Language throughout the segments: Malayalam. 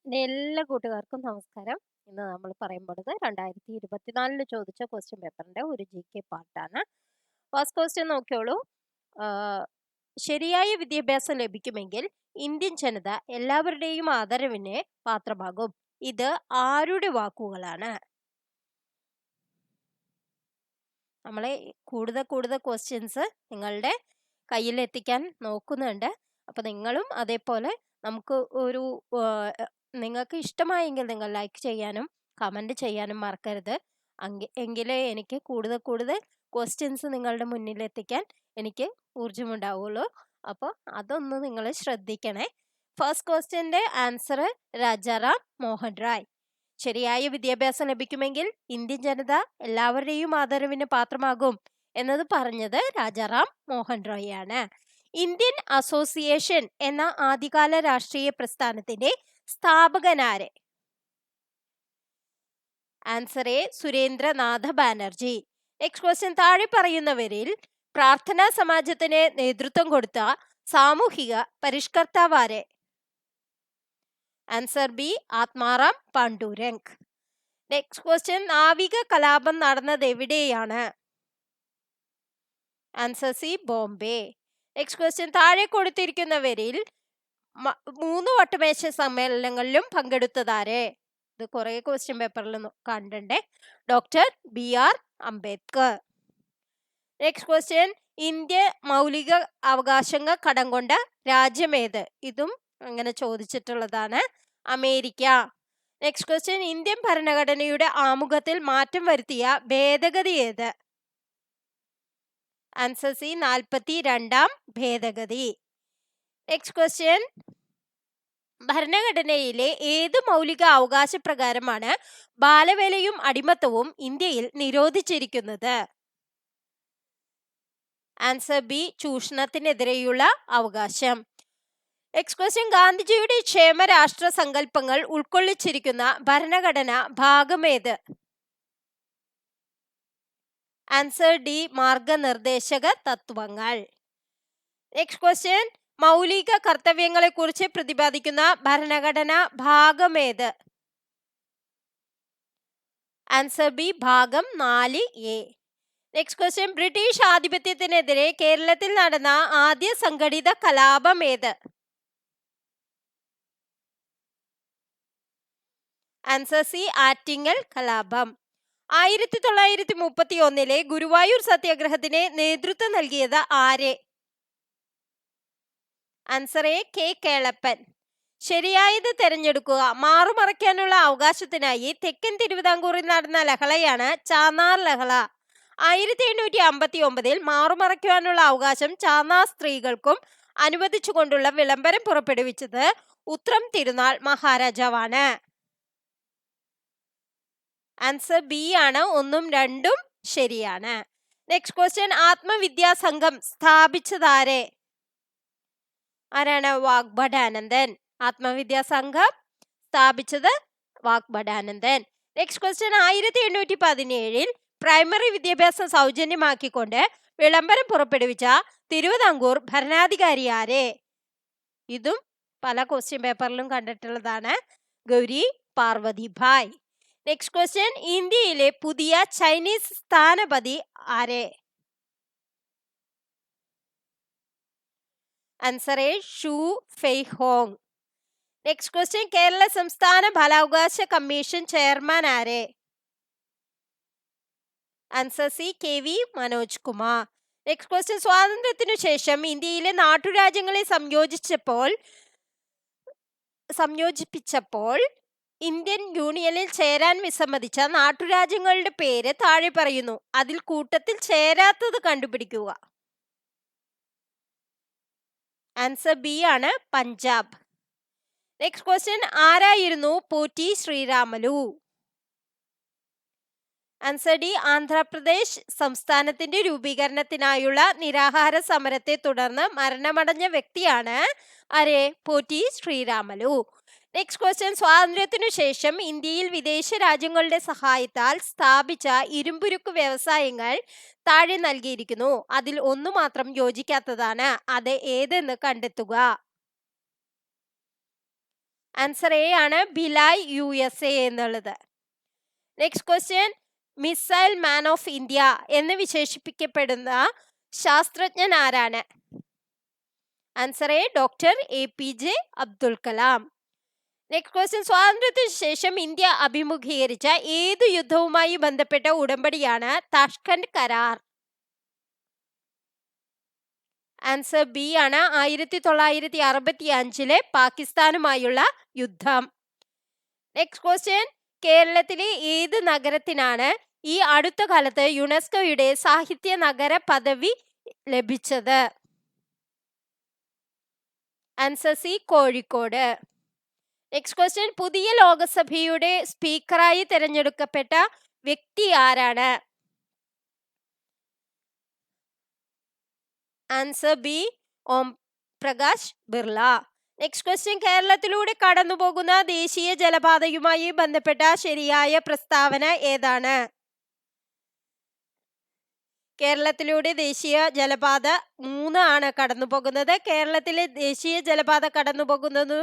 എൻ്റെ എല്ലാ കൂട്ടുകാർക്കും നമസ്കാരം. ഇന്ന് നമ്മൾ പറയുമ്പോഴത് 2024 ചോദിച്ച ക്വസ്റ്റ്യൻ പേപ്പറിന്റെ ഒരു GK പാർട്ടാണ്. ഫസ്റ്റ് ക്വസ്റ്റ്യൻ നോക്കിയോളൂ. ശരിയായ വിദ്യാഭ്യാസം ലഭിക്കുമെങ്കിൽ ഇന്ത്യൻ ജനത എല്ലാവരുടെയും ആദരവിന് പാത്രമാകും. ഇത് ആരുടെ വാക്കുകളാണ്? നമ്മളെ കൂടുതൽ ക്വസ്റ്റ്യൻസ് നിങ്ങളുടെ കയ്യിലെത്തിക്കാൻ നോക്കുന്നുണ്ട്. അപ്പൊ നിങ്ങളും അതേപോലെ നമുക്ക് ഒരു നിങ്ങൾക്ക് ഇഷ്ടമായെങ്കിൽ നിങ്ങൾ ലൈക്ക് ചെയ്യാനും കമന്റ് ചെയ്യാനും മറക്കരുത്. എങ്കിലേ എനിക്ക് കൂടുതൽ ക്വസ്റ്റ്യൻസ് നിങ്ങളുടെ മുന്നിൽ എത്തിക്കാൻ എനിക്ക് ഊർജമുണ്ടാവുള്ളൂ. അപ്പോൾ അതൊന്ന് നിങ്ങൾ ശ്രദ്ധിക്കണേ. ഫസ്റ്റ് ക്വസ്റ്റ്യന്റെ ആൻസർ രാജാറാം മോഹൻ റായ്. ശരിയായ വിദ്യാഭ്യാസം ലഭിക്കുമെങ്കിൽ ഇന്ത്യൻ ജനത എല്ലാവരുടെയും ആദരവിന് പാത്രമാകും എന്നത് പറഞ്ഞത് രാജാറാം മോഹൻ റോയ് ആണ്. ഇന്ത്യൻ അസോസിയേഷൻ എന്ന ആദ്യകാല രാഷ്ട്രീയ പ്രസ്ഥാനത്തിന്റെ സ്ഥാപകനാര്? Answer A Surendranath Banerjee. Next question, താഴെ പറയുന്നവരിൽ പ്രാർത്ഥനാ സമാജത്തിന് നേതൃത്വം കൊടുത്ത സാമൂഹിക പരിഷ്കർത്താവാര്? Answer B Atmaram Pandurang. Next question, നാവിക കലാപം നടന്നത് എവിടെയാണ്? Answer C Bombay. Next question, താഴെ കൊടുത്തിരിക്കുന്നവരിൽ 3 വട്ടമേശ സമ്മേളനങ്ങളിലും പങ്കെടുത്തതാരെ? ഇത് കുറെ ക്വസ്റ്റ്യൻ പേപ്പറിൽ കണ്ടേ. Doctor BR Ambedkar. Next question, India മൗലിക അവകാശങ്ങൾ കടം കൊണ്ട രാജ്യമേത്? ഇതും അങ്ങനെ ചോദിച്ചിട്ടുള്ളതാണ്. അമേരിക്ക. നെക്സ്റ്റ് ക്വസ്റ്റ്യൻ, ഇന്ത്യൻ ഭരണഘടനയുടെ ആമുഖത്തിൽ മാറ്റം വരുത്തിയ ഭേദഗതി ഏത്? ആൻസർ സി 42ാം ഭേദഗതി. നെക്സ്റ്റ് ക്വസ്റ്റ്യൻ, ഭരണഘടനയിലെ ഏത് മൗലിക അവകാശ പ്രകാരമാണ് ബാലവേലയും അടിമത്തവും ഇന്ത്യയിൽ നിരോധിച്ചിരിക്കുന്നത്? ആൻസർ ബി ചൂഷണത്തിനെതിരെയുള്ള അവകാശം. നെക്സ്റ്റ് ക്വസ്റ്റ്യൻ, ഗാന്ധിജിയുടെ ക്ഷേമരാഷ്ട്ര സങ്കല്പങ്ങൾ ഉൾക്കൊള്ളിച്ചിരിക്കുന്ന ഭരണഘടന ഭാഗമേത്? ആൻസർ ഡി മാർഗനിർദ്ദേശക തത്വങ്ങൾ. നെക്സ്റ്റ് ക്വസ്റ്റ്യൻ, മൗലിക കർത്തവ്യങ്ങളെ കുറിച്ച് പ്രതിപാദിക്കുന്ന ഭരണഘടന ഭാഗമേത്? ആൻസർ ബി ഭാഗം 4A. നെക്സ്റ്റ് ക്വസ്റ്റ്യൻ, ബ്രിട്ടീഷ് ആധിപത്യത്തിനെതിരെ കേരളത്തിൽ നടന്ന ആദ്യ സംഘടിത കലാപം ഏത്? ആൻസർ സി ആറ്റിങ്ങൽ കലാപം. 1931 ഗുരുവായൂർ സത്യാഗ്രഹത്തിന് നേതൃത്വം നൽകിയത് ആരെ? Answer A K Kelappan. ശരിയായത് തിരഞ്ഞെടുക്കുക. മാറുമറയ്ക്കാനുള്ള അവകാശത്തിനായി തെക്കൻ തിരുവിതാംകൂറിൽ നടന്ന ലഹളയാണ് ചാന്നാർ ലഹള. 1859 മാറുമറയ്ക്കുവാനുള്ള അവകാശം ചാന്നാർ സ്ത്രീകൾക്കും അനുവദിച്ചുകൊണ്ടുള്ള വിളംബരം പുറപ്പെടുവിച്ചത് ഉത്രം തിരുനാൾ മഹാരാജാവാണ്. ആൻസർ ബി ആണ്. 1ഉം 2ഉം ശരിയാണ്. നെക്സ്റ്റ് ക്വസ്റ്റ്യൻ, ആത്മവിദ്യാ സംഘം സ്ഥാപിച്ചതാരെ? ആരാണ്? വാഗ്ഭടാനന്ദൻ. ആത്മവിദ്യാ സംഘം സ്ഥാപിച്ചത് വാഗ്ഭടാനന്ദൻ. നെക്സ്റ്റ് ക്വസ്റ്റ്യൻ, 1817 പ്രൈമറി വിദ്യാഭ്യാസം സൗജന്യമാക്കിക്കൊണ്ട് വിളംബരം പുറപ്പെടുവിച്ച തിരുവിതാംകൂർ ഭരണാധികാരി ആരെ? ഇതും പല ക്വസ്റ്റ്യൻ പേപ്പറിലും കണ്ടിട്ടുള്ളതാണ്. ഗൗരി പാർവതി ഭായ്. നെക്സ്റ്റ് ക്വസ്റ്റ്യൻ, ഇന്ത്യയിലെ പുതിയ ചൈനീസ് സ്ഥാനപതി ആരെ? Answer A Xu Feihong. Next question, Kerala സംസ്ഥാന ബാലാവകാശ കമ്മീഷൻ ചെയർമാൻ ആരെ? Answer C KV Manoj Kumar. Next question, സ്വാതന്ത്ര്യത്തിനു ശേഷം ഇന്ത്യയിലെ നാട്ടുരാജ്യങ്ങളെ സംയോജിപ്പിച്ചപ്പോൾ ഇന്ത്യൻ യൂണിയനിൽ ചേരാൻ വിസമ്മതിച്ച നാട്ടുരാജ്യങ്ങളുടെ പേര് താഴെ പറയുന്നു. അതിൽ കൂട്ടത്തിൽ ചേരാത്തത് കണ്ടുപിടിക്കുക. ആൻസർ ബി ആണ് പഞ്ചാബ്. നെക്സ്റ്റ് ക്വസ്റ്റ്യൻ, ആരായിരുന്നു പോറ്റി ശ്രീരാമലു? ആൻസർ ഡി ആന്ധ്രാപ്രദേശ് സംസ്ഥാനത്തിന്റെ രൂപീകരണത്തിനായുള്ള നിരാഹാര സമരത്തെ തുടർന്ന് മരണമടഞ്ഞ വ്യക്തിയാണ് ആരെ? പോറ്റി ശ്രീരാമലു. നെക്സ്റ്റ് ക്വസ്റ്റ്യൻ, സ്വാതന്ത്ര്യത്തിനു ശേഷം ഇന്ത്യയിൽ വിദേശ രാജ്യങ്ങളുടെ സഹായത്താൽ സ്ഥാപിച്ച ഇരുമ്പുരുക്ക് വ്യവസായങ്ങൾ താഴെ നൽകിയിരിക്കുന്നു. അതിൽ ഒന്നു മാത്രം യോജിക്കാത്തതാണ്. അത് ഏതെന്ന് കണ്ടെത്തുക. ആൻസർ എ ആണ് ഭിലായ് USA എന്നുള്ളത്. Next question, missile man of India എന്ന് വിശേഷിപ്പിക്കപ്പെടുന്ന ശാസ്ത്രജ്ഞൻ ആരാണ്? Answer A doctor APJ Abdul Kalam. Next question, സ്വാതന്ത്ര്യത്തിന് ശേഷം ഇന്ത്യ അഭിമുഖീകരിച്ച ഏതു യുദ്ധവുമായി ബന്ധപ്പെട്ട ഉടമ്പടിയാണ് താഷ്കന്റ് കരാർ? ആൻസർ ബി ആണ് 1965 പാകിസ്ഥാനുമായുള്ള യുദ്ധം. നെക്സ്റ്റ് ക്വസ്റ്റ്യൻ, കേരളത്തിലെ ഏത് നഗരത്തിനാണ് ഈ അടുത്ത കാലത്ത് യുനെസ്കോയുടെ സാഹിത്യ നഗര പദവി ലഭിച്ചത്? Answer C Kozhikode. Next question, പുതിയ ലോകസഭയുടെ സ്പീക്കറായി തിരഞ്ഞെടുക്കപ്പെട്ട വ്യക്തി ആരാണ്? Answer B Om Prakash Birla. Next question, കേരളത്തിലൂടെ കടന്നുപോകുന്ന ദേശീയ ജലപാതയുമായി ബന്ധപ്പെട്ട ശരിയായ പ്രസ്താവന ഏതാണ്? കേരളത്തിലൂടെ ദേശീയ ജലപാത 3 ആണ് കടന്നു പോകുന്നത്. കേരളത്തിലെ ദേശീയ ജലപാത കടന്നു പോകുന്നത്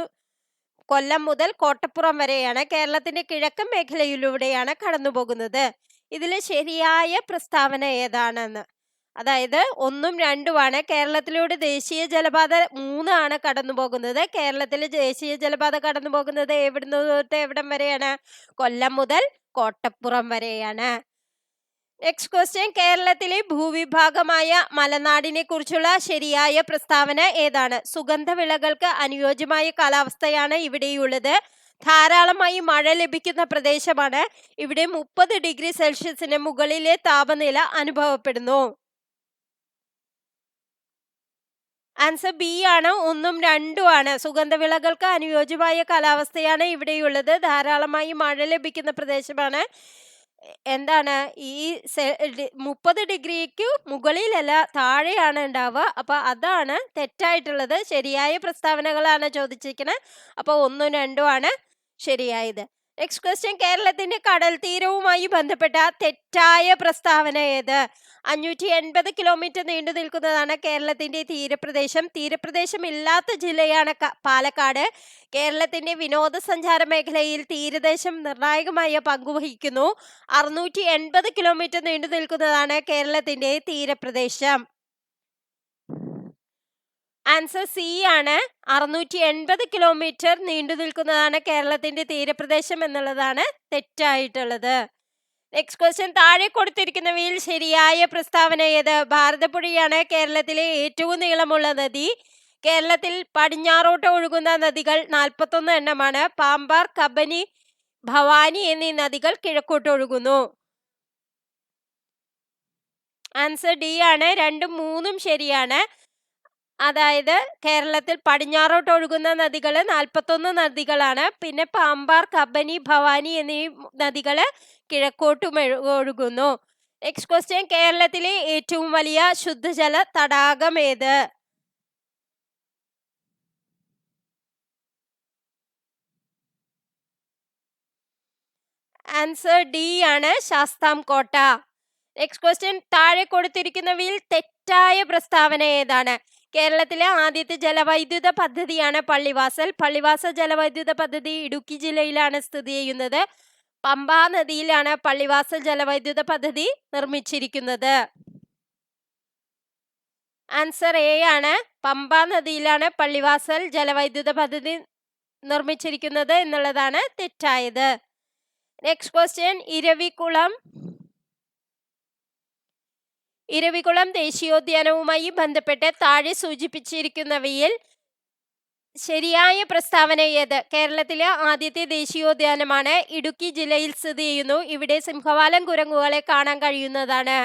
കൊല്ലം മുതൽ കോട്ടപ്പുറം വരെയാണ്. കേരളത്തിന്റെ കിഴക്കൻ മേഖലയിലൂടെയാണ് കടന്നു പോകുന്നത്. ഇതിൽ ശരിയായ പ്രസ്താവന ഏതാണെന്ന്, അതായത് 1ഉം 2ഉമാണ്. കേരളത്തിലൂടെ ദേശീയ ജലപാത 3 ആണ് കടന്നു പോകുന്നത്. കേരളത്തിലെ ദേശീയ ജലപാത കടന്നു പോകുന്നത് എവിടുന്ന് തൊട്ട് എവിടം വരെയാണ്? കൊല്ലം മുതൽ കോട്ടപ്പുറം വരെയാണ്. നെക്സ്റ്റ് ക്വസ്റ്റ്യൻ, കേരളത്തിലെ ഭൂവിഭാഗമായ മലനാടിനെ കുറിച്ചുള്ള ശരിയായ പ്രസ്താവന ഏതാണ്? സുഗന്ധവിളകൾക്ക് അനുയോജ്യമായ കാലാവസ്ഥയാണ് ഇവിടെയുള്ളത്. ധാരാളമായി മഴ ലഭിക്കുന്ന പ്രദേശമാണ്. ഇവിടെ 30 ഡിഗ്രി സെൽഷ്യസിന് മുകളിലെ താപനില അനുഭവപ്പെടുന്നു. ആൻസർ ബി ആണ് 1ഉം 2ഉമാണ്. സുഗന്ധവിളകൾക്ക് അനുയോജ്യമായ കാലാവസ്ഥയാണ് ഇവിടെയുള്ളത്. ധാരാളമായി മഴ ലഭിക്കുന്ന പ്രദേശമാണ്. എന്താണ് ഈ 30 ഡിഗ്രിക്ക് മുകളിലല്ല, താഴെയാണ് ഉണ്ടാവുക. അപ്പൊ അതാണ് തെറ്റായിട്ടുള്ളത്. ശരിയായ പ്രസ്താവനകളാണ് ചോദിച്ചിരിക്കുന്നത്. അപ്പൊ 1ഉം 2ഉമാണ് ശരിയായത്. നെക്സ്റ്റ് ക്വസ്റ്റ്യൻ, കേരളത്തിന്റെ കടൽ തീരവുമായി ബന്ധപ്പെട്ട തെറ്റായ പ്രസ്താവന ഏത്? 580 കിലോമീറ്റർ നീണ്ടു നിൽക്കുന്നതാണ് കേരളത്തിന്റെ തീരപ്രദേശം. തീരപ്രദേശം ഇല്ലാത്ത ജില്ലയാണ് പാലക്കാട്. കേരളത്തിന്റെ വിനോദസഞ്ചാര മേഖലയിൽ തീരദേശം നിർണായകമായ പങ്കുവഹിക്കുന്നു. 680 കിലോമീറ്റർ നീണ്ടു നിൽക്കുന്നതാണ് കേരളത്തിന്റെ തീരപ്രദേശം. ആൻസർ സി ആണ് 680 കിലോമീറ്റർ നീണ്ടു നിൽക്കുന്നതാണ് കേരളത്തിന്റെ തീരപ്രദേശം എന്നുള്ളതാണ് തെറ്റായിട്ടുള്ളത്. നെക്സ്റ്റ് ക്വസ്റ്റ്യൻ, താഴെ കൊടുത്തിരിക്കുന്നവയിൽ ശരിയായ പ്രസ്താവന ഏത്? ഭാരതപ്പുഴയാണ് കേരളത്തിലെ ഏറ്റവും നീളമുള്ള നദി. കേരളത്തിൽ പടിഞ്ഞാറോട്ട് ഒഴുകുന്ന നദികൾ 41 എണ്ണമാണ്. പാമ്പാർ, കബനി, ഭവാനി എന്നീ നദികൾ കിഴക്കോട്ട് ഒഴുകുന്നു. ആൻസർ ഡി ആണ് 2ഉം 3ഉം ശരിയാണ്. അതായത് കേരളത്തിൽ പടിഞ്ഞാറോട്ട് ഒഴുകുന്ന നദികൾ 41 നദികളാണ്. പിന്നെ പാമ്പാർ, കബനി, ഭവാനി എന്നീ നദികൾ കിഴക്കോട്ടും ഒഴുകുന്നു. നെക്സ്റ്റ് ക്വസ്റ്റ്യൻ, കേരളത്തിലെ ഏറ്റവും വലിയ ശുദ്ധജല തടാകം ഏത്? ആൻസർ ഡി ആണ് ശാസ്താംകോട്ട. നെക്സ്റ്റ് ക്വസ്റ്റ്യൻ, താഴെ കൊടുത്തിരിക്കുന്നവയിൽ തെറ്റായ പ്രസ്താവന ഏതാണ്? കേരളത്തിലെ ആദ്യത്തെ ജലവൈദ്യുത പദ്ധതിയാണ് പള്ളിവാസൽ. പള്ളിവാസൽ ജലവൈദ്യുത പദ്ധതി ഇടുക്കി ജില്ലയിലാണ് സ്ഥിതി ചെയ്യുന്നത്. പമ്പാ നദിയിലാണ് പള്ളിവാസൽ ജലവൈദ്യുത പദ്ധതി നിർമ്മിച്ചിരിക്കുന്നത്. ആൻസർ എ ആണ് പമ്പാ നദിയിലാണ് പള്ളിവാസൽ ജലവൈദ്യുത പദ്ധതി നിർമ്മിച്ചിരിക്കുന്നത് എന്നുള്ളതാണ് തെറ്റായത്. നെക്സ്റ്റ് ക്വസ്റ്റ്യൻ, ഇരവികുളം ദേശീയോദ്യാനവുമായി ബന്ധപ്പെട്ട് താഴെ സൂചിപ്പിച്ചിരിക്കുന്നവയിൽ ശരിയായ പ്രസ്താവന ഏത്? കേരളത്തിലെ ആദ്യത്തെ ദേശീയോദ്യാനമാണ്. ഇടുക്കി ജില്ലയിൽ സ്ഥിതി ചെയ്യുന്നു. ഇവിടെ സിംഹവാലൻ കുരങ്ങുകളെ കാണാൻ കഴിയുന്നതാണ്.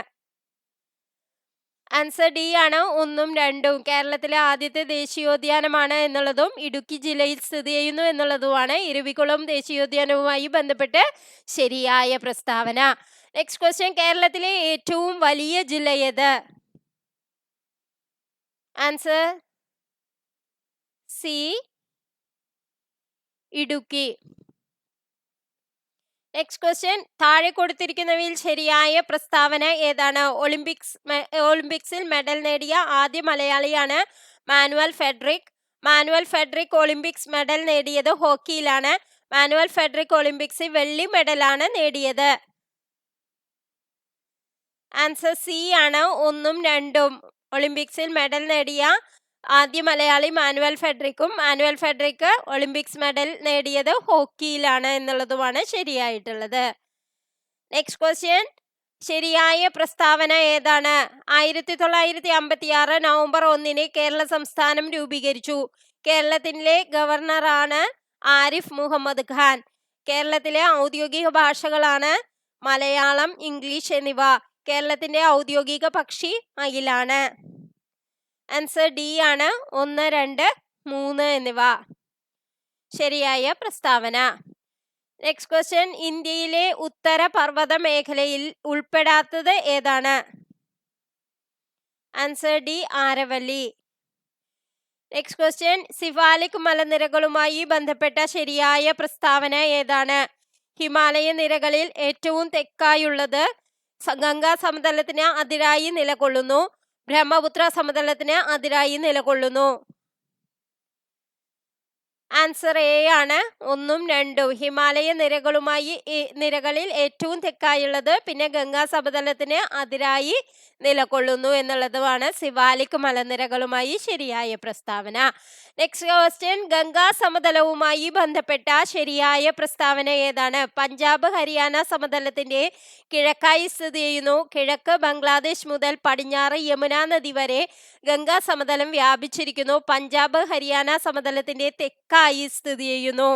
ആൻസർ ഡി ആണ് 1ഉം 2ഉം. കേരളത്തിലെ ആദ്യത്തെ ദേശീയോദ്യാനമാണ് എന്നുള്ളതും ഇടുക്കി ജില്ലയിൽ സ്ഥിതി ചെയ്യുന്നു എന്നുള്ളതുമാണ് ഇരവികുളം ദേശീയോദ്യാനവുമായി ബന്ധപ്പെട്ട് ശരിയായ പ്രസ്താവന. നെക്സ്റ്റ് ക്വസ്റ്റ്യൻ, കേരളത്തിലെ ഏറ്റവും വലിയ ജില്ല ഏത്? Answer C Idukki. Next question, താഴെ കൊടുത്തിരിക്കുന്നവയിൽ ശരിയായ പ്രസ്താവന ഏതാണ്? ഒളിമ്പിക്സിൽ മെഡൽ നേടിയ ആദ്യ മലയാളിയാണ് മാനുവൽ ഫെഡറിക്. മാനുവൽ ഫെഡറിക് ഒളിമ്പിക്സ് മെഡൽ നേടിയത് ഹോക്കിയിലാണ്. മാനുവൽ ഫെഡറിക് ഒളിമ്പിക്സിൽ വെള്ളി മെഡലാണ് നേടിയത്. ആൻസർ സി ആണ് 1ഉം 2ഉം. ഒളിമ്പിക്സിൽ മെഡൽ നേടിയ ആദ്യ മലയാളി മാനുവൽ ഫെഡറിക്കും മാനുവൽ ഫെഡറിക് ഒളിമ്പിക്സ് മെഡൽ നേടിയത് ഹോക്കിയിലാണ് എന്നുള്ളതുമാണ് ശരിയായിട്ടുള്ളത്. നെക്സ്റ്റ് ക്വസ്റ്റ്യൻ, ശരിയായ പ്രസ്താവന ഏതാണ്? 1956 നവംബർ 1 കേരള സംസ്ഥാനം രൂപീകരിച്ചു. കേരളത്തിലെ ഗവർണറാണ് ആരിഫ് മുഹമ്മദ് ഖാൻ. കേരളത്തിലെ ഔദ്യോഗിക ഭാഷകളാണ് മലയാളം, ഇംഗ്ലീഷ് എന്നിവ. കേരളത്തിന്റെ ഔദ്യോഗിക പക്ഷി മയിലാണ്. ആൻസർ ഡി ആണ് 1, 2, 3 എന്നിവ. ശരിയായ പ്രസ്താവന. നെക്സ്റ്റ് ക്വസ്റ്റ്യൻ, ഇന്ത്യയിലെ ഉത്തര പർവ്വത മേഖലയിൽ ഉൾപ്പെടാത്തത് ഏതാണ്? Answer D Aravalli. Next question, Siwalik മലനിരകളുമായി ബന്ധപ്പെട്ട ശരിയായ പ്രസ്താവന ഏതാണ്? ഹിമാലയ നിരകളിൽ ഏറ്റവും തെക്കായുള്ളത് ഗംഗാ സമതലത്തിന് അതിരായി നിലകൊള്ളുന്നു. ബ്രഹ്മപുത്ര സമതലത്തിന് അതിരായി നിലകൊള്ളുന്നു. ആൻസർ എ ആണ് 1ഉം 2ഉം. ഹിമാലയ നിരകളിൽ ഏറ്റവും തെക്കായുള്ളത് പിന്നെ ഗംഗാ സമതലത്തിന് അതിരായി നിലകൊള്ളുന്നു എന്നുള്ളതുമാണ് സിവാലിക് മലനിരകളുമായി ശരിയായ പ്രസ്താവന. നെക്സ്റ്റ് ക്വസ്റ്റ്യൻ, ഗംഗാ സമതലവുമായി ബന്ധപ്പെട്ട ശരിയായ പ്രസ്താവന ഏതാണ്? പഞ്ചാബ് ഹരിയാന സമതലത്തിന്റെ കിഴക്കായി സ്ഥിതി ചെയ്യുന്നു. കിഴക്ക് ബംഗ്ലാദേശ് മുതൽ പടിഞ്ഞാറ് യമുന നദി വരെ ഗംഗാ സമതലം വ്യാപിച്ചിരിക്കുന്നു. പഞ്ചാബ് ഹരിയാന സമതലത്തിന്റെ തെക്കായി സ്ഥിതി ചെയ്യുന്നു.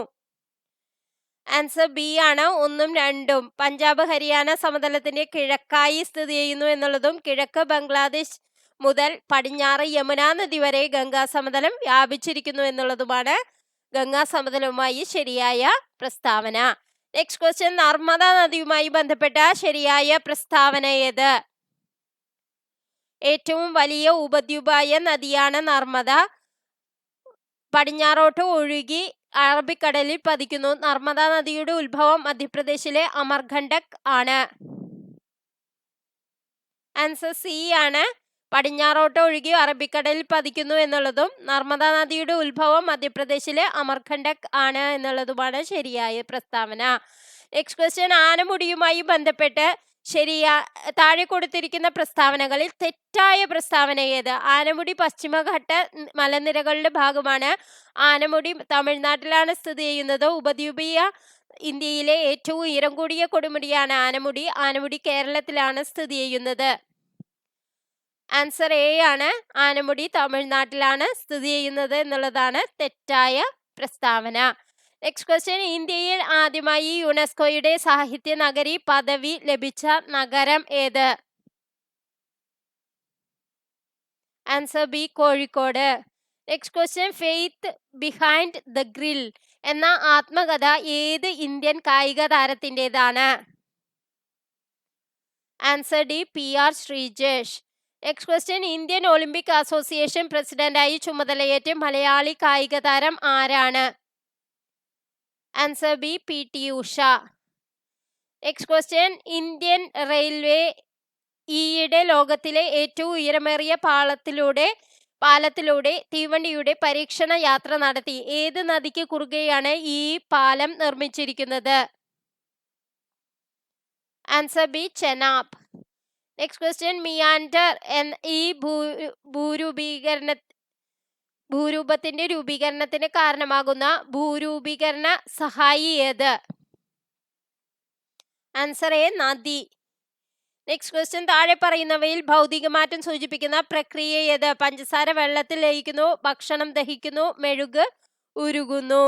ആൻസർ ബി ആണ് 1ഉം 2ഉം. പഞ്ചാബ് ഹരിയാന സമതലത്തിന്റെ കിഴക്കായി സ്ഥിതി ചെയ്യുന്നു എന്നുള്ളതും കിഴക്ക് ബംഗ്ലാദേശ് മുതൽ പടിഞ്ഞാറ് യമുന നദി വരെ ഗംഗാ സമതലം വ്യാപിച്ചിരിക്കുന്നു എന്നുള്ളതുമാണ് ഗംഗാ സമതലവുമായി ശരിയായ പ്രസ്താവന. നെക്സ്റ്റ് ക്വസ്റ്റ്യൻ, നർമ്മദ നദിയുമായി ബന്ധപ്പെട്ട ശരിയായ പ്രസ്താവന ഏത്? ഏറ്റവും വലിയ ഉപദ്വീപായ നദിയാണ് നർമ്മദ. പടിഞ്ഞാറോട്ട് ഒഴുകി അറബിക്കടലിൽ പതിക്കുന്നു. നർമ്മദ നദിയുടെ ഉത്ഭവം മധ്യപ്രദേശിലെ അമർകണ്ടക് ആണ്. ആൻസർ സി ആണ് പടിഞ്ഞാറോട്ട് ഒഴുകി അറബിക്കടലിൽ പതിക്കുന്നു എന്നുള്ളതും നർമ്മദ നദിയുടെ ഉത്ഭവം മധ്യപ്രദേശിലെ അമർകണ്ടക് ആണ് എന്നുള്ളതുമാണ് ശരിയായ പ്രസ്താവന. നെക്സ്റ്റ് ക്വസ്റ്റ്യൻ, ആനമുടിയുമായി ബന്ധപ്പെട്ട് താഴെ കൊടുത്തിരിക്കുന്ന പ്രസ്താവനകളിൽ തെറ്റായ പ്രസ്താവന ഏത്? ആനമുടി പശ്ചിമഘട്ട മലനിരകളുടെ ഭാഗമാണ്. ആനമുടി തമിഴ്നാട്ടിലാണ് സ്ഥിതി ചെയ്യുന്നത്. ഉപദ്വീപീയ ഇന്ത്യയിലെ ഏറ്റവും ഉയരം കൂടിയ കൊടുമുടിയാണ് ആനമുടി. ആനമുടി കേരളത്തിലാണ് സ്ഥിതി ചെയ്യുന്നത്. ആൻസർ എ ആണ് ആനമുടി തമിഴ്നാട്ടിലാണ് സ്ഥിതി ചെയ്യുന്നത് എന്നുള്ളതാണ് തെറ്റായ പ്രസ്താവന. നെക്സ്റ്റ് ക്വസ്റ്റ്യൻ, ഇന്ത്യയിൽ ആദ്യമായി യുനെസ്കോയുടെ സാഹിത്യ നഗരി പദവി ലഭിച്ച നഗരം ഏത്? Answer B Kozhikode. Next question, faith behind the grill എന്ന ആത്മകഥ ഏത് ഇന്ത്യൻ കായിക താരത്തിൻ്റെതാണ്? Answer D PR Sreejesh. Next question, Indian Olympic association പ്രസിഡന്റായി ചുമതലയേറ്റ മലയാളി കായിക താരം ആരാണ്? Answer B PT Usha. Next question, Indian railway ഈയിടെ ലോകത്തിലെ ഏറ്റവും ഉയരമേറിയ പാലത്തിലൂടെ തീവണ്ടിയുടെ പരീക്ഷണ യാത്ര നടത്തി. ഏത് നദിക്ക് കുറുകെയാണ് ഈ പാലം നിർമ്മിച്ചിരിക്കുന്നത്? Answer B Chenab. Next question, meander ഈ ഭൂരൂപത്തിന്റെ രൂപീകരണത്തിന് കാരണമാകുന്ന ഭൂരൂപീകരണ സഹായി ഏത്? ആൻസർ എ നദി. നെക്സ്റ്റ് ക്വസ്റ്റ്യൻ, താഴെ പറയുന്നവയിൽ ഭൗതികമാറ്റം സൂചിപ്പിക്കുന്ന പ്രക്രിയ ഏത്? പഞ്ചസാര വെള്ളത്തിൽ ലയിക്കുന്നു, ഭക്ഷണം ദഹിക്കുന്നു, മെഴുക് ഉരുകുന്നു.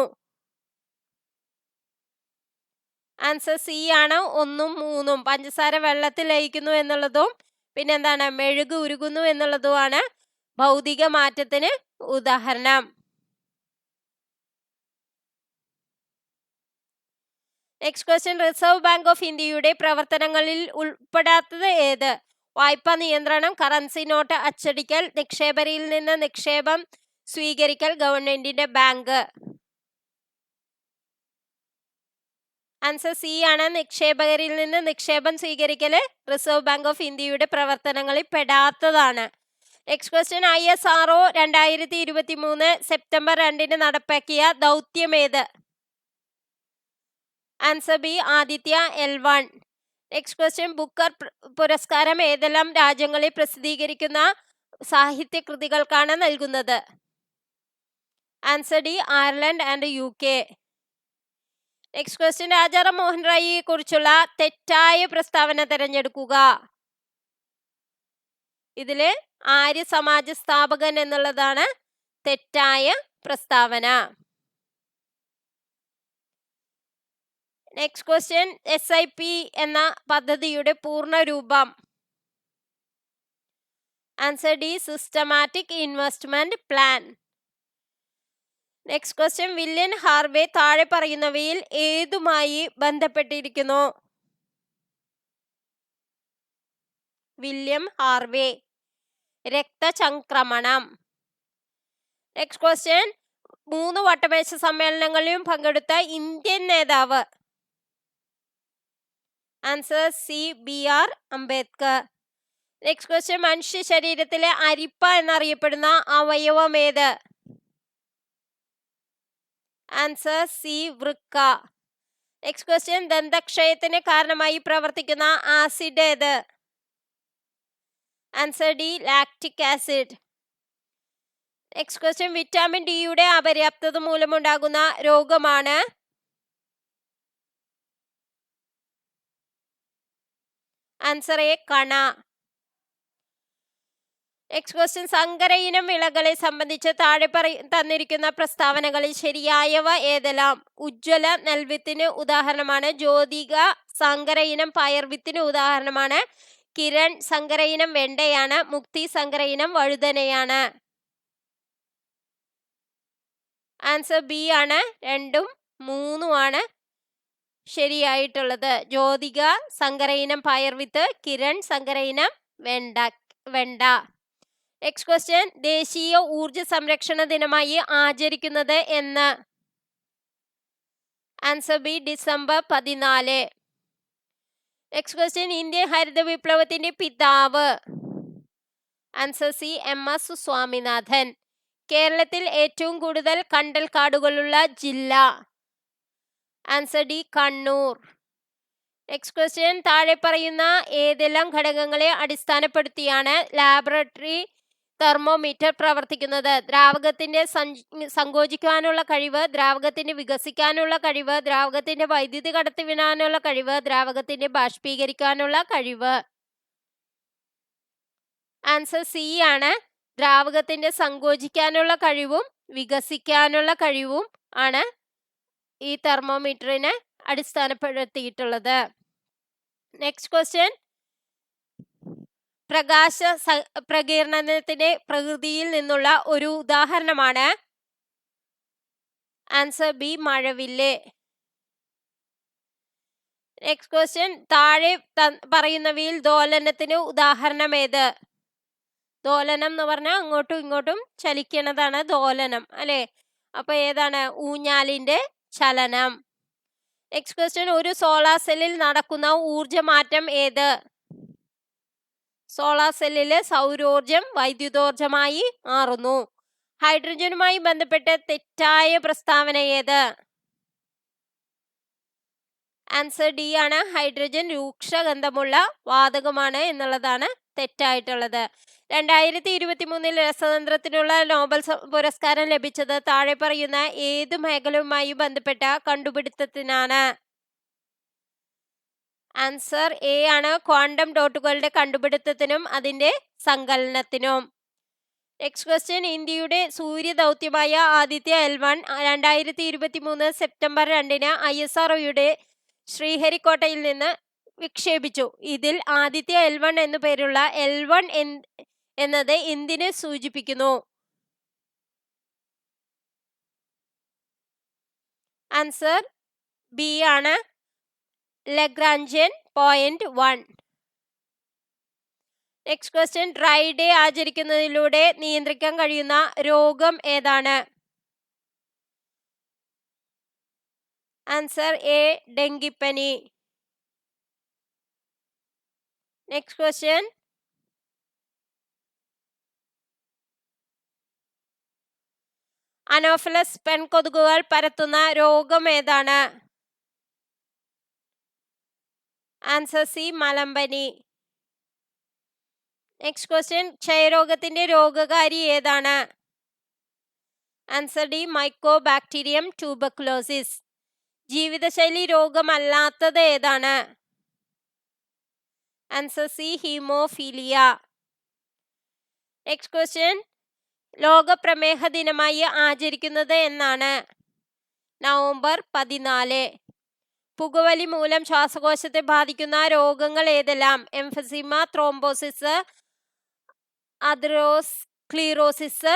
ആൻസർ സി ആണ് 1ഉം 3ഉം. പഞ്ചസാര വെള്ളത്തിൽ ലയിക്കുന്നു എന്നുള്ളതും പിന്നെന്താണ് മെഴുക് ഉരുകുന്നു എന്നുള്ളതുമാണ് ഭൗതിക മാറ്റത്തിന് ഉദാഹരണം. Next question, reserve bank of ഇന്ത്യയുടെ പ്രവർത്തനങ്ങളിൽ ഉൾപ്പെടാത്തത് ഏത്? വായ്പാ നിയന്ത്രണം, കറൻസി നോട്ട് അച്ചടിക്കൽ, നിക്ഷേപകരിൽ നിന്ന് നിക്ഷേപം സ്വീകരിക്കൽ, ഗവൺമെന്റിന്റെ ബാങ്ക്. ആൻസർ സി ആണ് നിക്ഷേപകരിൽ നിന്ന് നിക്ഷേപം സ്വീകരിക്കൽ റിസർവ് ബാങ്ക് ഓഫ് ഇന്ത്യയുടെ പ്രവർത്തനങ്ങളിൽ പെടാത്തതാണ്. നെക്സ്റ്റ് ക്വസ്റ്റ്യൻ, ISRO 2023 സെപ്റ്റംബർ 2 നടപ്പാക്കിയ ദൗത്യമേത്? Answer B, Aditya L1. Next question, Booker പുരസ്കാരം ഏതെല്ലാം രാജ്യങ്ങളിൽ പ്രസിദ്ധീകരിക്കുന്ന സാഹിത്യ കൃതികൾക്കാണ് നൽകുന്നത്? Answer D, Ireland and UK. Next question, Rajaram Mohan റായിയെ കുറിച്ചുള്ള തെറ്റായ പ്രസ്താവന തിരഞ്ഞെടുക്കുക. ഇതില് ആര്യ സമാജ സ്ഥാപകൻ എന്നുള്ളതാണ് തെറ്റായ പ്രസ്താവന. നെക്സ്റ്റ് ക്വസ്റ്റ്യൻ, SIP എന്ന പദ്ധതിയുടെ പൂർണ്ണ രൂപം? Answer D, systematic investment plan. Next question, William Harvey താഴെ പറയുന്നവയിൽ ഏതുമായി ബന്ധപ്പെട്ടിരിക്കുന്നു? വില്യം ഹാർവേ, രക്തചംക്രമണം. നെക്സ്റ്റ് ക്വസ്റ്റ്യൻ, 3 വട്ടമേശ സമ്മേളനങ്ങളിലും പങ്കെടുത്ത ഇന്ത്യൻ നേതാവ്? Answer C, BR Ambedkar. Next question, മനുഷ്യ ശരീരത്തിലെ അരിപ്പ എന്നറിയപ്പെടുന്ന അവയവം ഏത്? ആൻസർ സി, വൃക്ക. നെക്സ്റ്റ് ക്വസ്റ്റ്യൻ, ദന്തക്ഷയത്തിന് കാരണമായി പ്രവർത്തിക്കുന്ന ആസിഡ് ഏത്? Answer D, lactic acid. Next question, vitamin ഡിയുടെ അപര്യാപ്തത മൂലമുണ്ടാകുന്ന രോഗമാണ്? ആൻസർ എ, കണ. നെക്സ്റ്റ് ക്വസ്റ്റ്യൻ, സങ്കര ഇനം വിളകളെ സംബന്ധിച്ച് താഴെ തന്നിരിക്കുന്ന പ്രസ്താവനകളിൽ ശരിയായവ ഏതെല്ലാം? ഉജ്ജ്വല നെൽവിത്തിന് ഉദാഹരണമാണ്. ജ്യോതിക സങ്കര ഇനം പയർവിത്തിന് ഉദാഹരണമാണ്. കിരൺ സങ്കര ഇനം വെണ്ടയാണ്. മുക്തി സങ്കര ഇനം വഴുതനയാണ്. ആൻസർ ബി ആണ്, 2ഉം 3ഉം ആണ് ശരിയായിട്ടുള്ളത്. ജ്യോതിക സങ്കര ഇനം പയർവിത്ത്, കിരൺ സങ്കര ഇനം വെണ്ട. നെക്സ്റ്റ് ക്വസ്റ്റ്യൻ, ദേശീയ ഊർജ സംരക്ഷണ ദിനമായി ആചരിക്കുന്നത് എന്ന്? Answer B, December 14. Next question, Indian ഹരിത വിപ്ലവത്തിന്റെ പിതാവ്? Answer C, MS Swaminathan. കേരളത്തിൽ ഏറ്റവും കൂടുതൽ കണ്ടൽക്കാടുകളുള്ള ജില്ല? Answer D, Kannur. Next question, താഴെ പറയുന്ന ഏതെല്ലാം ഘടകങ്ങളെ അടിസ്ഥാനപ്പെടുത്തിയാണ് ലാബറട്ടറി തെർമോമീറ്റർ പ്രവർത്തിക്കുന്നത്? ദ്രാവകത്തിന്റെ സങ്കോചിക്കാനുള്ള കഴിവ്, ദ്രാവകത്തിന്റെ വികസിക്കാനുള്ള കഴിവ്, ദ്രാവകത്തിന്റെ വൈദ്യുതി കടത്തിവിടാനുള്ള കഴിവ്, ദ്രാവകത്തിന്റെ ബാഷ്പീകരിക്കാനുള്ള കഴിവ്. ആൻസർ സി ആണ്, ദ്രാവകത്തിന്റെ സങ്കോചിക്കാനുള്ള കഴിവും വികസിക്കാനുള്ള കഴിവും ആണ് ഈ തെർമോമീറ്ററിനെ അടിസ്ഥാനപ്പെടുത്തിയിട്ടുള്ളത്. നെക്സ്റ്റ് ക്വസ്റ്റ്യൻ, പ്രകാശ പ്രകീർണനത്തിന്റെ പ്രകൃതിയിൽ നിന്നുള്ള ഒരു ഉദാഹരണമാണ്? ആൻസർ ബി, മഴവില്ല്. നെക്സ്റ്റ് ക്വസ്റ്റ്യൻ, താഴെ പറയുന്നവയിൽ ദോലനത്തിന് ഉദാഹരണം ഏത്? ദോലനം എന്ന് പറഞ്ഞാൽ അങ്ങോട്ടും ഇങ്ങോട്ടും ചലിക്കുന്നതാണ് ദോലനം, അല്ലെ? അപ്പൊ ഏതാണ്? ഊഞ്ഞാലിന്റെ ചലനം. നെക്സ്റ്റ് ക്വസ്റ്റ്യൻ, ഒരു സോളാർ സെല്ലിൽ നടക്കുന്ന ഊർജമാറ്റം ഏത്? സോളാർ സെല്ലില് സൗരോർജം വൈദ്യുതോർജമായി മാറുന്നു. ഹൈഡ്രജനുമായി ബന്ധപ്പെട്ട് തെറ്റായ പ്രസ്താവന ഏത്? ആൻസർ ഡി ആണ്, ഹൈഡ്രജൻ രൂക്ഷഗന്ധമുള്ള വാതകമാണ് എന്നുള്ളതാണ് തെറ്റായിട്ടുള്ളത്. 2023 രസതന്ത്രത്തിനുള്ള നോബൽ പുരസ്കാരം ലഭിച്ചത് താഴെ പറയുന്ന ഏത് മേഖലയുമായി ബന്ധപ്പെട്ട കണ്ടുപിടുത്തത്തിനാണ്? ആൻസർ എ ആണ്, ക്വാണ്ടം ഡോട്ടുകളുടെ കണ്ടുപിടുത്തത്തിനും അതിന്റെ സങ്കലനത്തിനും. നെക്സ്റ്റ് ക്വസ്റ്റ്യൻ, ഇന്ത്യയുടെ സൂര്യ ദൗത്യമായ ആദിത്യ L1 2023 സെപ്റ്റംബർ 2 ISROയുടെ ശ്രീഹരിക്കോട്ടയിൽ നിന്ന് വിക്ഷേപിച്ചു. ഇതിൽ ആദിത്യ L1 എന്നു പേരുള്ള L1 എന്നത് എന്തിനെ സൂചിപ്പിക്കുന്നു? ആൻസർ ബി ആണ്, Lagrangian point 1. Next question, dry day ആചരിക്കുന്നതിലൂടെ നിയന്ത്രിക്കാൻ കഴിയുന്ന രോഗം ഏതാണ്? ആൻസർ എ, ഡെങ്കിപ്പനി. നെക്സ്റ്റ് ക്വസ്റ്റ്യൻ, അനോഫിലസ് പെൺകൊതുകുകൾ പരത്തുന്ന രോഗം ഏതാണ്? ആൻസർ സി, മലമ്പനി. നെക്സ്റ്റ് ക്വസ്റ്റ്യൻ, ക്ഷയരോഗത്തിന്റെ രോഗകാരി ഏതാണ്? Answer D, mycobacterium tuberculosis. ജീവിതശൈലി രോഗമല്ലാത്തത് ഏതാണ്? Answer C, haemophilia. Next question, ലോക പ്രമേഹ ദിനമായി ആചരിക്കുന്നത് എന്നാണ്? നവംബർ 14. പുകവലി മൂലം ശ്വാസകോശത്തെ ബാധിക്കുന്ന രോഗങ്ങൾ ഏതെല്ലാം? Emphysema, thrombosis, അതെറോസ്ക്ലീറോസിസ്,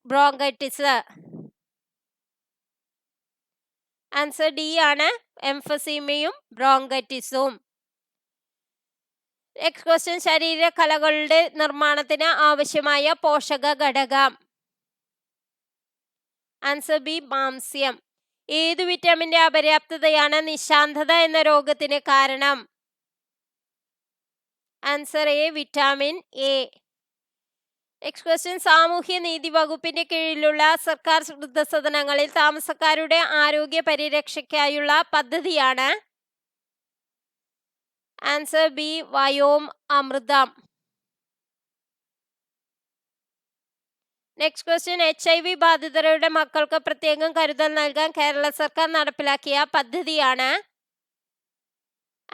bronchitis. Answer D ആണ്, എംഫസീമയും ബ്രോങ്കൈറ്റിസും. നെക്സ്റ്റ് ക്വസ്റ്റ്യൻ, ശരീരകലകളുടെ നിർമ്മാണത്തിന് ആവശ്യമായ പോഷക ഘടകം? ആൻസർ ബി, മാംസ്യം. ഏതു വിറ്റാമിന്റെ അപര്യാപ്തതയാണ് നിശാന്തത എന്ന രോഗത്തിന് കാരണം? Answer A, vitamin A. Next question, സാമൂഹ്യ നീതി വകുപ്പിന്റെ കീഴിലുള്ള സർക്കാർ വൃദ്ധസദനങ്ങളിൽ താമസക്കാരുടെ ആരോഗ്യ പരിരക്ഷയ്ക്കായുള്ള പദ്ധതിയാണ്? ആൻസർ ബി, വയോം അമൃതം. നെക്സ്റ്റ് ക്വസ്റ്റ്യൻ, HIV ബാധിതരുടെ മക്കൾക്ക് പ്രത്യേകം കരുതൽ നൽകാൻ കേരള സർക്കാർ നടപ്പിലാക്കിയ പദ്ധതിയാണ്?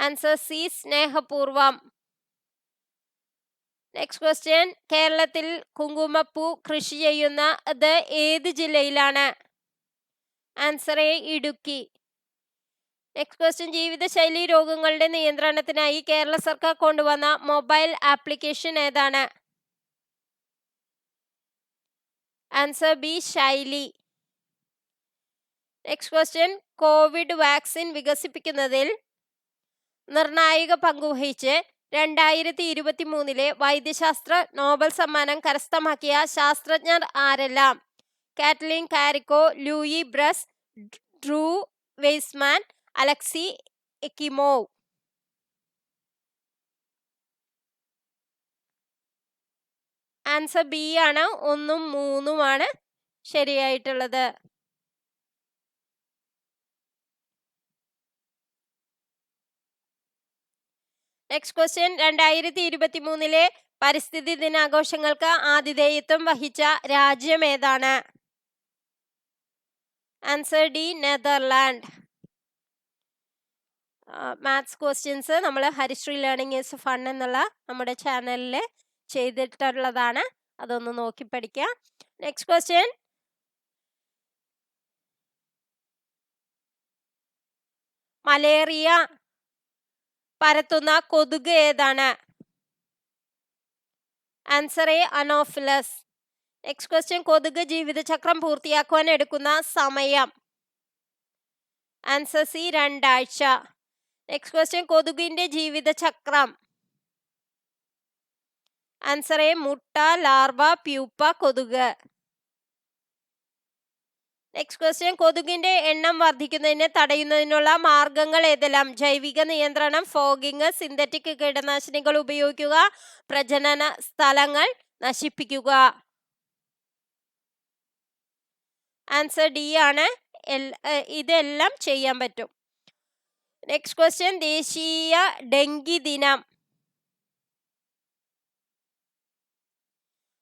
ആൻസർ സി, സ്നേഹപൂർവം. നെക്സ്റ്റ് ക്വസ്റ്റ്യൻ, കേരളത്തിൽ കുങ്കുമപ്പൂ കൃഷി ചെയ്യുന്നത് ഏത് ജില്ലയിലാണ്? Answer A, Idukki. Next question, ജീവിതശൈലി രോഗങ്ങളുടെ നിയന്ത്രണത്തിനായി കേരള സർക്കാർ കൊണ്ടുവന്ന മൊബൈൽ ആപ്ലിക്കേഷൻ ഏതാണ്? ആൻസർ ബി, ശൈലി. നെക്സ്റ്റ് ക്വസ്റ്റ്യൻ, കോവിഡ് വാക്സിൻ വികസിപ്പിക്കുന്നതിൽ നിർണായക പങ്കുവഹിച്ച് 2023 വൈദ്യശാസ്ത്ര നോബൽ സമ്മാനം കരസ്ഥമാക്കിയ ശാസ്ത്രജ്ഞർ ആരെല്ലാം? Katalin Kariko, Louis Brus, Drew Weissman, Alexei Ekimov. Answer B ആണ്, 1ഉം 3ഉമാണ് ശരിയായിട്ടുള്ളത്. നെക്സ്റ്റ് ക്വസ്റ്റ്യൻ, 2023 പരിസ്ഥിതി ദിനാഘോഷങ്ങൾക്ക് ആതിഥേയത്വം വഹിച്ച രാജ്യം ഏതാണ്? Answer D, Netherland. Maths questions നമ്മൾ ഹരിശ്രീ ലേണിംഗ് ഈസ് ഫൺ എന്നുള്ള നമ്മുടെ ചാനലിൽ ചെയ്തിട്ടുള്ളതാണ്, അതൊന്ന് നോക്കി പഠിക്കാം. നെക്സ്റ്റ് ക്വസ്റ്റ്യൻ, മലേറിയ പരത്തുന്ന കൊതുക് ഏതാണ്? Answer A, anopheles. Next question, കൊതുക് ജീവിതചക്രം പൂർത്തിയാക്കുവാൻ എടുക്കുന്ന സമയം? ആൻസർ സി, 2 ആഴ്ച. നെക്സ്റ്റ് ക്വസ്റ്റ്യൻ, കൊതുകിന്റെ ജീവിതചക്രം? ആൻസർ എ, മുട്ട, ലാർവ, പ്യൂപ്പ, കൊതുക്. നെക്സ്റ്റ് ക്വസ്റ്റ്യൻ, കൊതുകിന്റെ എണ്ണം വർദ്ധിക്കുന്നതിന് തടയുന്നതിനുള്ള മാർഗങ്ങൾ ഏതെല്ലാം? ജൈവിക നിയന്ത്രണം, ഫോഗിങ്, സിന്തറ്റിക് കീടനാശിനികൾ ഉപയോഗിക്കുക, പ്രജനന സ്ഥലങ്ങൾ നശിപ്പിക്കുക. ആൻസർ ഡി ആണ്, ഇതെല്ലാം ചെയ്യാൻ പറ്റും. നെക്സ്റ്റ് ക്വസ്റ്റ്യൻ, ദേശീയ ഡെങ്കി ദിനം?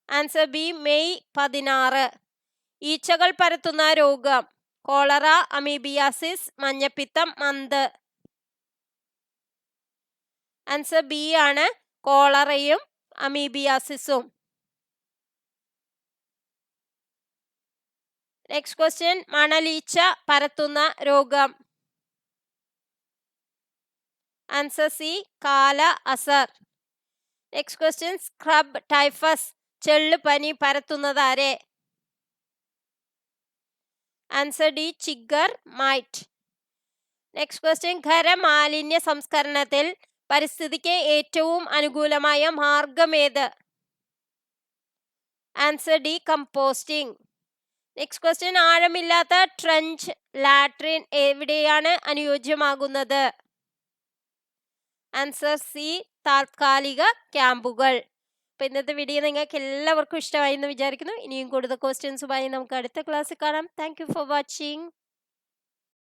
Answer B, May 16. ഈച്ചകൾ പരത്തുന്ന രോഗം? കോളറ, അമീബിയാസിസ്, മഞ്ഞപ്പിത്തം, മന്ത്. ആൻസർ ബി ആണ്, കോളറയും അമീബിയാസിസും. നെക്സ്റ്റ് ക്വസ്റ്റ്യൻ, മണലീച്ച പരത്തുന്ന രോഗം? Answer C, kala azar. Next question, scrub typhus ചെള്ളു പനി പരത്തുന്നതാരെ? Answer D, chigger mite. Next question, ഖരമാലിന്യ സംസ്കരണത്തിൽ പരിസ്ഥിതിക്ക് ഏറ്റവും അനുകൂലമായ മാർഗമേത്? Answer D, composting. Next question, ആഴമില്ലാത്ത ട്രെഞ്ച് ലാട്രിൻ എവിടെയാണ് അനുയോജ്യമാകുന്നത്? ആൻസർ സി, താത്കാലിക ക്യാമ്പുകൾ. അപ്പോൾ ഇന്നത്തെ വീഡിയോ നിങ്ങൾക്ക് എല്ലാവർക്കും ഇഷ്ടമായി എന്ന് വിചാരിക്കുന്നു. ഇനിയും കൂടുതൽ ക്വസ്റ്റ്യൻസുമായി നമുക്ക് അടുത്ത ക്ലാസ്സിൽ കാണാം. Thank you for watching.